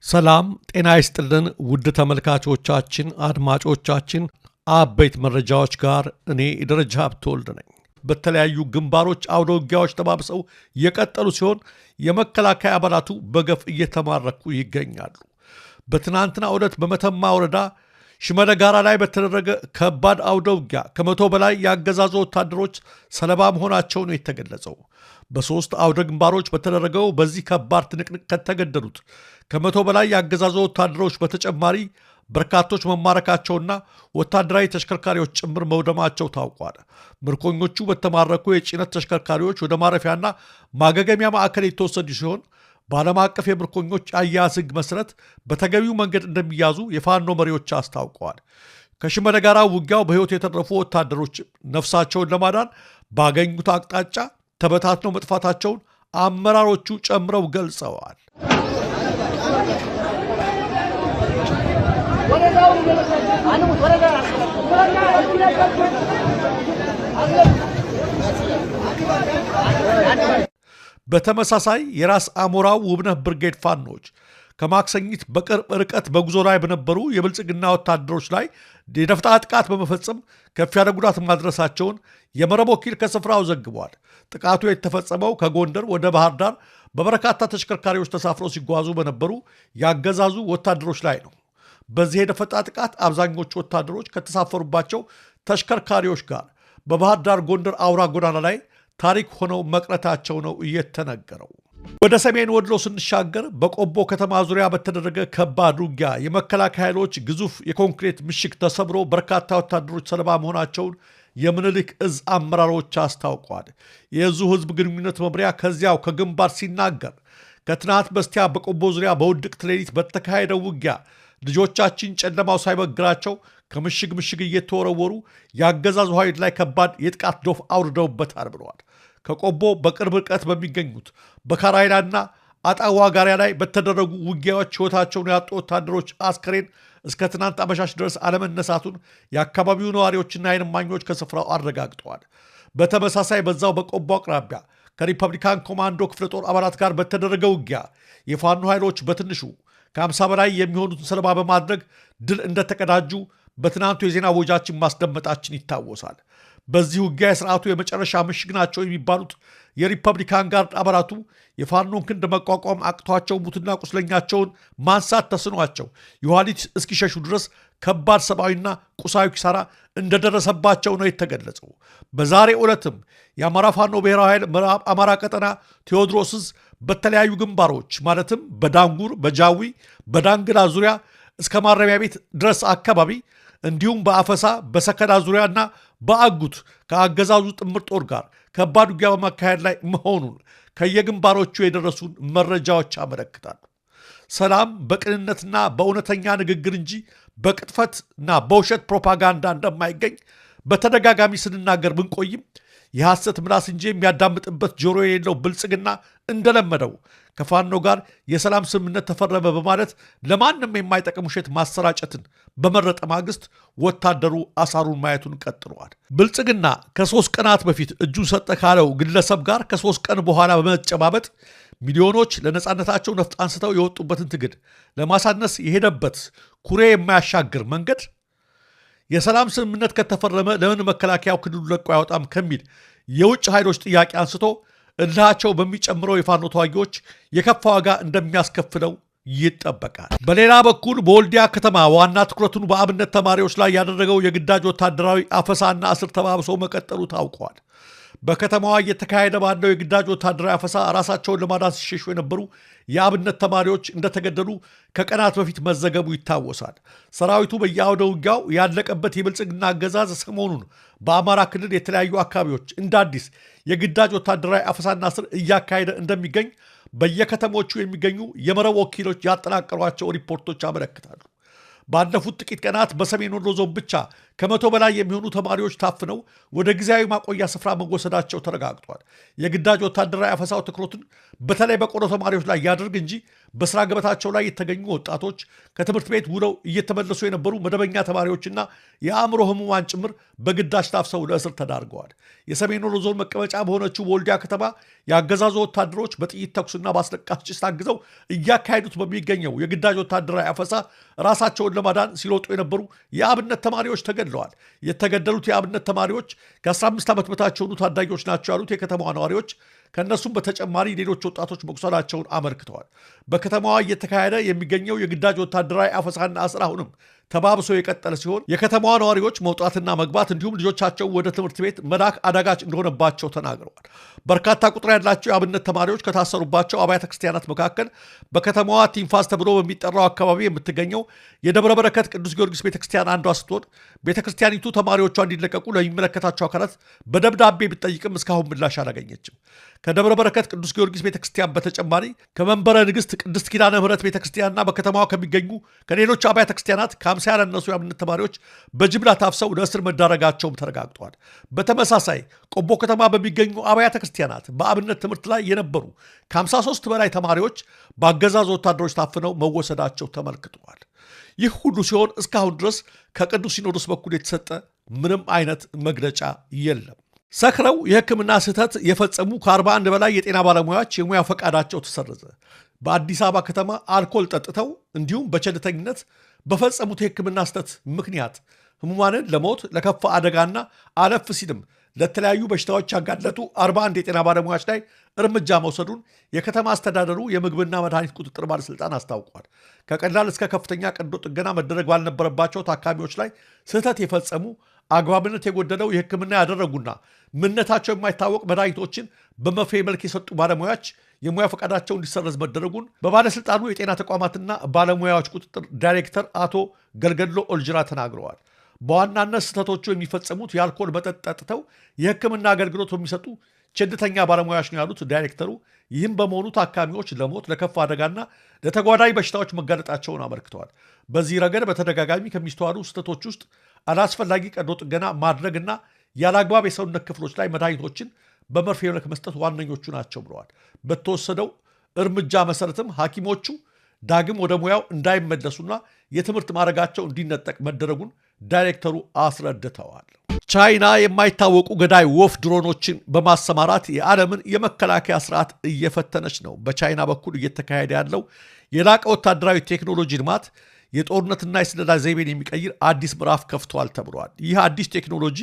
ሰላም ጤና ይስጥልን ውድ ተመልካቾቻችን አድማጮቻችን አበይት መረጃዎች ጋር እኔ ደረጃ ሀብተወልድ ነኝ። በተለያዩ ግንባሮች አውደ ውጊያዎች ተባብሰው የቀጠሉ ሲሆን የመከላከያ አባላቱ በገፍ እየተማረኩ ይገኛሉ። በትናንትናው ዕለት በመተማ ወረዳ ሽመለ ጋራ ላይ በተደረገ ከባድ አውደ ውጊያ ከ100 በላይ ያገዛዙ ወታደሮች ሰለባ መሆናቸው ነው የተገለጸው። በሶስት አውደ ግንባሮች በተደረገው በዚህ ከባድ ትንቅንቅ ከተገደሉት ከ100 በላይ ያገዛዙ ወታደሮች በተጨማሪ በርካቶች መማረካቸውና ወታደራዊ ተሽከርካሪዎች ጭምር መውደማቸው ታውቋል። ምርኮኞቹ በተማረኩ የጭነት ተሽከርካሪዎች ወደ ማረፊያና ማገገሚያ ማዕከል የተወሰዱ ሲሆን በዓለም አቀፍ የምርኮኞች አያያዝ ሕግ መሠረት በተገቢው መንገድ እንደሚያዙ የፋኖ መሪዎች አስታውቀዋል። ከሽመለ ጋራ ውጊያው በሕይወት የተረፉ ወታደሮች ነፍሳቸውን ለማዳን ባገኙት አቅጣጫ ተበታትነው መጥፋታቸውን አመራሮቹ ጨምረው ገልጸዋል። በተመሳሳይ የራስ አሞራው ውብነህ ብርጌድ ፋኖች ከማክሰኝት በቅርብ ርቀት በጉዞ ላይ በነበሩ የብልጽግና ወታደሮች ላይ የደፈጣ ጥቃት በመፈጸም ከፍ ያለ ጉዳት ማድረሳቸውን የመረብ ወኪል ከስፍራው ዘግቧል። ጥቃቱ የተፈጸመው ከጎንደር ወደ ባህር ዳር በበርካታ ተሽከርካሪዎች ተሳፍረው ሲጓዙ በነበሩ ያገዛዙ ወታደሮች ላይ ነው። በዚህ የደፈጣ ጥቃት አብዛኞቹ ወታደሮች ከተሳፈሩባቸው ተሽከርካሪዎች ጋር በባህር ዳር ጎንደር አውራ ጎዳና ላይ ታሪክ ሆነው መቅረታቸው ነው እየተነገረው። ወደ ሰሜን ወሎ ስንሻገር በቆቦ ከተማ ዙሪያ በተደረገ ከባድ ውጊያ የመከላከያ ኃይሎች ግዙፍ የኮንክሪት ምሽግ ተሰብሮ በርካታ ወታደሮች ሰለባ መሆናቸውን የምኒልክ እዝ አመራሮች አስታውቀዋል። የእዙ ህዝብ ግንኙነት መምሪያ ከዚያው ከግንባር ሲናገር ከትናንት በስቲያ በቆቦ ዙሪያ በውድቅት ሌሊት በተካሄደው ውጊያ ልጆቻችን ጨለማው ሳይበግራቸው ከምሽግ ምሽግ እየተወረወሩ የአገዛዙ ኃይል ላይ ከባድ የጥቃት ዶፍ አውርደውበታል ብለዋል። ከቆቦ በቅርብ ርቀት በሚገኙት በካራይላና አጣዋ ጋሪያ ላይ በተደረጉ ውጊያዎች ሕይወታቸውን ያጡ ወታደሮች አስከሬን እስከ ትናንት አመሻሽ ድረስ አለመነሳቱን የአካባቢው ነዋሪዎችና ዓይን እማኞች ከስፍራው አረጋግጠዋል። በተመሳሳይ በዛው በቆቦ አቅራቢያ ከሪፐብሊካን ኮማንዶ ክፍለ ጦር አባላት ጋር በተደረገ ውጊያ የፋኖ ኃይሎች በትንሹ ከ50 በላይ የሚሆኑትን ሰለባ በማድረግ ድል እንደተቀዳጁ በትናንቱ የዜና ወጃችን ማስደመጣችን ይታወሳል። በዚህ ውጊያ የሥርዓቱ የመጨረሻ ምሽግ ናቸው የሚባሉት የሪፐብሊካን ጋርድ አባላቱ የፋኖን ክንድ መቋቋም አቅቷቸው ሙትና ቁስለኛቸውን ማንሳት ተስኗቸው የኋሊት እስኪሸሹ ድረስ ከባድ ሰብአዊና ቁሳዊ ኪሳራ እንደደረሰባቸው ነው የተገለጸው። በዛሬ ዕለትም የአማራ ፋኖ ብሔራዊ ኃይል ምዕራብ አማራ ቀጠና ቴዎድሮስ ዕዝ በተለያዩ ግንባሮች ማለትም በዳንጉር፣ በጃዊ፣ በዳንግላ ዙሪያ እስከ ማረሚያ ቤት ድረስ አካባቢ እንዲሁም በአፈሳ በሰከላ ዙሪያና በአጉት ከአገዛዙ ጥምር ጦር ጋር ከባድ ውጊያ በማካሄድ ላይ መሆኑን ከየግንባሮቹ የደረሱን መረጃዎች ያመለክታሉ። ሰላም በቅንነትና በእውነተኛ ንግግር እንጂ በቅጥፈትና በውሸት ፕሮፓጋንዳ እንደማይገኝ በተደጋጋሚ ስንናገር ብንቆይም የሐሰት ምላስ እንጂ የሚያዳምጥበት ጆሮ የሌለው ብልጽግና እንደለመደው ከፋኖ ጋር የሰላም ስምምነት ተፈረመ በማለት ለማንም የማይጠቅም ውሸት ማሰራጨትን በመረጠ ማግስት ወታደሩ አሳሩን ማየቱን ቀጥሏል። ብልጽግና ከ3 ቀናት በፊት እጁን ሰጠ ካለው ግለሰብ ጋር ከ3 ቀን በኋላ በመጨባበጥ ሚሊዮኖች ለነፃነታቸው ነፍጥ አንስተው የወጡበትን ትግል ለማሳነስ የሄደበት ኩሬ የማያሻግር መንገድ የሰላም ስምምነት ከተፈረመ ለምን መከላከያው ክልሉ ለቆ አይወጣም ከሚል የውጭ ኃይሎች ጥያቄ አንስቶ እልሃቸው በሚጨምረው የፋኖ ተዋጊዎች የከፋ ዋጋ እንደሚያስከፍለው ይጠበቃል። በሌላ በኩል በወልዲያ ከተማ ዋና ትኩረቱን በአብነት ተማሪዎች ላይ ያደረገው የግዳጅ ወታደራዊ አፈሳና እስር ተባብሶ መቀጠሉ ታውቋል። በከተማዋ እየተካሄደ ባለው የግዳጅ ወታደራዊ አፈሳ ራሳቸውን ለማዳን ሲሸሹ የነበሩ የአብነት ተማሪዎች እንደተገደሉ ከቀናት በፊት መዘገቡ ይታወሳል። ሰራዊቱ በየአውደ ውጊያው ያለቀበት የብልጽግና አገዛዝ ሰሞኑን በአማራ ክልል የተለያዩ አካባቢዎች እንደ አዲስ የግዳጅ ወታደራዊ አፈሳና እስር እያካሄደ እንደሚገኝ በየከተሞቹ የሚገኙ የመረብ ወኪሎች ያጠናቀሯቸው ሪፖርቶች ያመለክታሉ። ባለፉት ጥቂት ቀናት በሰሜን ወሎ ዞን ብቻ ከመቶ በላይ የሚሆኑ ተማሪዎች ታፍነው ወደ ጊዜያዊ ማቆያ ስፍራ መወሰዳቸው ተረጋግጧል። የግዳጅ ወታደራዊ አፈሳው ትኩረቱን በተለይ በቆሎ ተማሪዎች ላይ ያደርግ እንጂ በስራ ገበታቸው ላይ የተገኙ ወጣቶች፣ ከትምህርት ቤት ውለው እየተመለሱ የነበሩ መደበኛ ተማሪዎችና የአእምሮ ህሙማን ጭምር በግዳጅ ታፍሰው ለእስር ተዳርገዋል። የሰሜን ወሎ ዞን መቀመጫ በሆነችው በወልዲያ ከተማ የአገዛዙ ወታደሮች በጥይት ተኩስና በአስለቃሽ ጭስ ታግዘው እያካሄዱት በሚገኘው የግዳጅ ወታደራዊ አፈሳ ራሳቸውን ለማዳን ሲሮጡ የነበሩ የአብነት ተማሪዎች ተገድለዋል። የተገደሉት የአብነት ተማሪዎች ከ15 ዓመት በታች የሆኑ ታዳጊዎች ናቸው ያሉት የከተማዋ ነዋሪዎች ከእነሱም በተጨማሪ ሌሎች ወጣቶች መቁሰላቸውን አመልክተዋል። በከተማዋ እየተካሄደ የሚገኘው የግዳጅ ወታደራዊ አፈሳና እስር አሁንም ተባብሶ የቀጠለ ሲሆን የከተማዋ ነዋሪዎች መውጣትና መግባት እንዲሁም ልጆቻቸው ወደ ትምህርት ቤት መላክ አዳጋች እንደሆነባቸው ተናግረዋል። በርካታ ቁጥር ያላቸው የአብነት ተማሪዎች ከታሰሩባቸው አብያተ ክርስቲያናት መካከል በከተማዋ ቲንፋስ ተብሎ በሚጠራው አካባቢ የምትገኘው የደብረ በረከት ቅዱስ ጊዮርጊስ ቤተክርስቲያን አንዷ ስትሆን ቤተክርስቲያኒቱ ተማሪዎቿ እንዲለቀቁ ለሚመለከታቸው አካላት በደብዳቤ ብትጠይቅም እስካሁን ምላሽ አላገኘችም። ከደብረ በረከት ቅዱስ ጊዮርጊስ ቤተክርስቲያን በተጨማሪ ከመንበረ ንግሥት ቅድስት ኪዳነ ምሕረት ቤተክርስቲያንና በከተማዋ ከሚገኙ ከሌሎች አብያተ ክርስቲያናት ከ50 ያላነሱ የአብነት ተማሪዎች በጅምላ ታፍሰው ለእስር መዳረጋቸውም ተረጋግጧል። በተመሳሳይ ቆቦ ከተማ በሚገኙ አብያተ ክርስቲያናት በአብነት ትምህርት ላይ የነበሩ ከ53 በላይ ተማሪዎች በአገዛዙ ወታደሮች ታፍነው መወሰዳቸው ተመልክተዋል። ይህ ሁሉ ሲሆን እስካሁን ድረስ ከቅዱስ ሲኖዶስ በኩል የተሰጠ ምንም አይነት መግለጫ የለም። ሰክረው የሕክምና ስህተት የፈጸሙ ከ41 በላይ የጤና ባለሙያዎች የሙያ ፈቃዳቸው ተሰረዘ። በአዲስ አበባ ከተማ አልኮል ጠጥተው እንዲሁም በቸልተኝነት በፈጸሙት የሕክምና ስህተት ምክንያት ህሙማንን ለሞት ለከፋ አደጋና አለፍ ሲልም ለተለያዩ በሽታዎች ያጋለጡ 41 የጤና ባለሙያዎች ላይ እርምጃ መውሰዱን የከተማ አስተዳደሩ የምግብና መድኃኒት ቁጥጥር ባለሥልጣን አስታውቋል። ከቀላል እስከ ከፍተኛ ቀዶ ጥገና መደረግ ባልነበረባቸው ታካሚዎች ላይ ስህተት የፈጸሙ አግባብነት የጎደለው የሕክምና ያደረጉና ምንነታቸው የማይታወቅ መድኃኒቶችን በመርፌ መልክ የሰጡ ባለሙያዎች የሙያ ፈቃዳቸው እንዲሰረዝ መደረጉን በባለሥልጣኑ የጤና ተቋማትና ባለሙያዎች ቁጥጥር ዳይሬክተር አቶ ገልገሎ ኦልጅራ ተናግረዋል። በዋናነት ስህተቶቹ የሚፈጸሙት የአልኮል መጠጥ ጠጥተው የሕክምና አገልግሎት በሚሰጡ ቸልተኛ ባለሙያዎች ነው ያሉት ዳይሬክተሩ፣ ይህም በመሆኑ ታካሚዎች ለሞት ለከፋ አደጋና ለተጓዳኝ በሽታዎች መጋለጣቸውን አመልክተዋል። በዚህ ረገድ በተደጋጋሚ ከሚስተዋሉ ስህተቶች ውስጥ አላስፈላጊ ቀዶ ጥገና ማድረግና ያለአግባብ የሰውነት ክፍሎች ላይ መድኃኒቶችን በመርፌ መልክ መስጠት ዋነኞቹ ናቸው ብለዋል። በተወሰደው እርምጃ መሰረትም ሐኪሞቹ ዳግም ወደ ሙያው እንዳይመለሱና የትምህርት ማዕረጋቸው እንዲነጠቅ መደረጉን ዳይሬክተሩ አስረድተዋል። ቻይና የማይታወቁ ገዳይ ወፍ ድሮኖችን በማሰማራት የዓለምን የመከላከያ ስርዓት እየፈተነች ነው። በቻይና በኩል እየተካሄደ ያለው የላቀ ወታደራዊ ቴክኖሎጂ ልማት የጦርነትና የስለላ ዘይቤን የሚቀይር አዲስ ምዕራፍ ከፍቷል ተብሏል። ይህ አዲስ ቴክኖሎጂ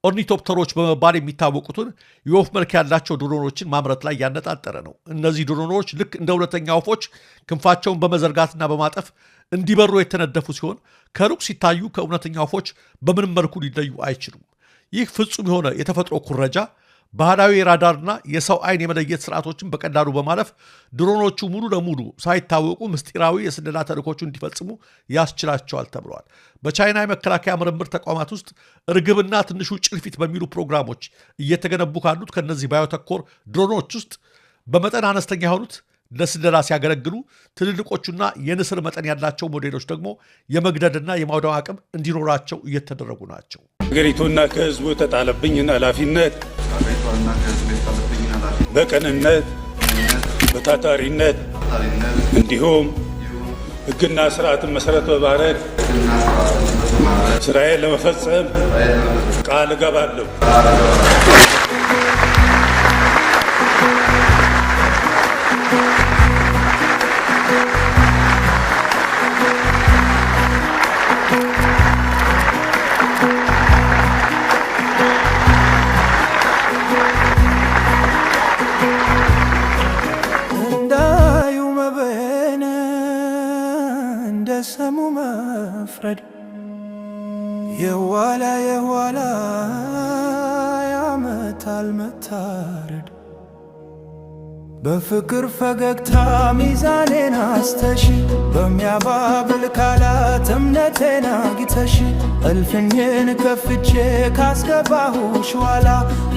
ኦርኒቶፕተሮች በመባል የሚታወቁትን የወፍ መልክ ያላቸው ድሮኖችን ማምረት ላይ ያነጣጠረ ነው። እነዚህ ድሮኖች ልክ እንደ እውነተኛ ወፎች ክንፋቸውን በመዘርጋትና በማጠፍ እንዲበሩ የተነደፉ ሲሆን ከሩቅ ሲታዩ ከእውነተኛ ወፎች በምንም መልኩ ሊለዩ አይችሉም። ይህ ፍጹም የሆነ የተፈጥሮ ኩረጃ ባህላዊ የራዳርና የሰው አይን የመለየት ስርዓቶችን በቀላሉ በማለፍ ድሮኖቹ ሙሉ ለሙሉ ሳይታወቁ ምስጢራዊ የስለላ ተልዕኮቹ እንዲፈጽሙ ያስችላቸዋል ተብለዋል። በቻይና የመከላከያ ምርምር ተቋማት ውስጥ እርግብና ትንሹ ጭልፊት በሚሉ ፕሮግራሞች እየተገነቡ ካሉት ከነዚህ ባዮተኮር ድሮኖች ውስጥ በመጠን አነስተኛ የሆኑት ለስለላ ሲያገለግሉ፣ ትልልቆቹና የንስር መጠን ያላቸው ሞዴሎች ደግሞ የመግደልና የማውደም አቅም እንዲኖራቸው እየተደረጉ ናቸው። ሀገሪቱና ከህዝቡ የተጣለብኝን ኃላፊነት በቅንነት በታታሪነት እንዲሁም ሕግና ስርዓትን መሰረት በማድረግ ስራዬን ለመፈጸም ቃል እገባለሁ። ሰሙ መፍረድ የኋላ ያመታል መታረድ በፍቅር ፈገግታ ሚዛኔን አስተሽ በሚያባብል ቃላት እምነቴን አግኝተሽ እልፍኝን ከፍቼ ካስገባሁሽ ኋላ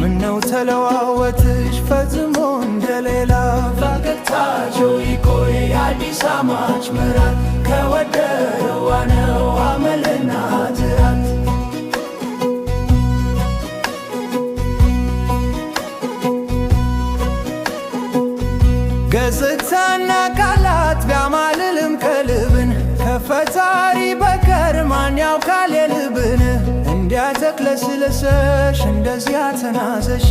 ምነው ተለዋወትሽ ፈጽሞ እንደሌላ ፈገግታቸው ይቆይ አዲስ አማች ምራት ከወደደዋ ነው አመልና ትራት አለስለሰሽ እንደዚያ ተናዘሽ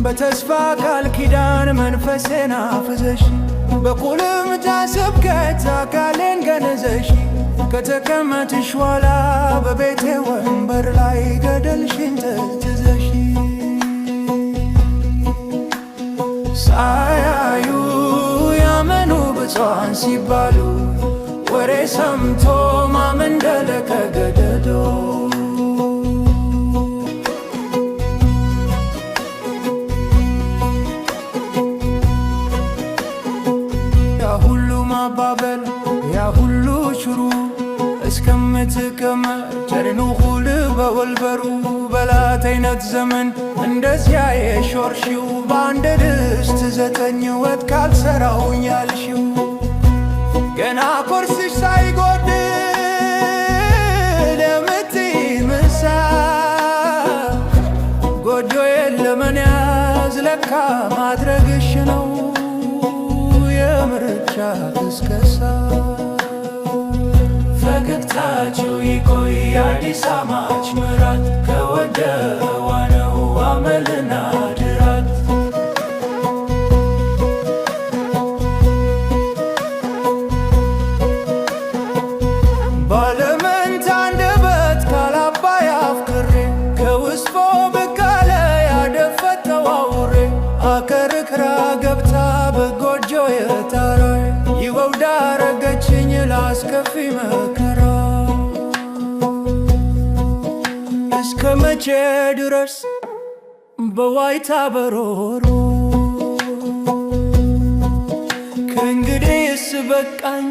በተስፋ ቃል ኪዳን መንፈሴን አፍዘሽ በቁልምጫ ስብከት አካሌን ገነዘሽ ከተቀመጥሽ ኋላ በቤቴ ወንበር ላይ ገደልሽን ተዝዘሽ ሳያዩ ያመኑ ብፁዓን ሲባሉ ወሬ ሰምቶ ማመን ደለቀ ገደዶ ያ ሁሉ ማባበል ያ ሁሉ ሽሩ እስከምትቀመጥ ጀርኑ ሁል በወልበሩ በላተይነት ዘመን እንደዚያ የሾርሽው በአንድ ድስት 9 ወጥ ካልሰራውኝ ያልሽው ገና ኮርስሽ ሳይጎድል የምትይ ምሳ ጎጆዬን ለመያዝ ለካ ማድረግሽ ነው የምርጫ ቅስቀሳ ፈገግታችሁ ይቆይ አዲስ አማች ምራት ከወደዋ ነው አመልና ድራት ባለመንታ አንደበት ካላባይ አፍቅሬ ከውስፎ ብቃለ ያደፈጠው አውሬ አከርክራ ገብታ በጎጆ የታራይ ይወውዳ ረገችኝ ላስከፊ መከራ እስከ መቼ ድረስ በዋይታ በሮሮ ከእንግዲህስ በቃኝ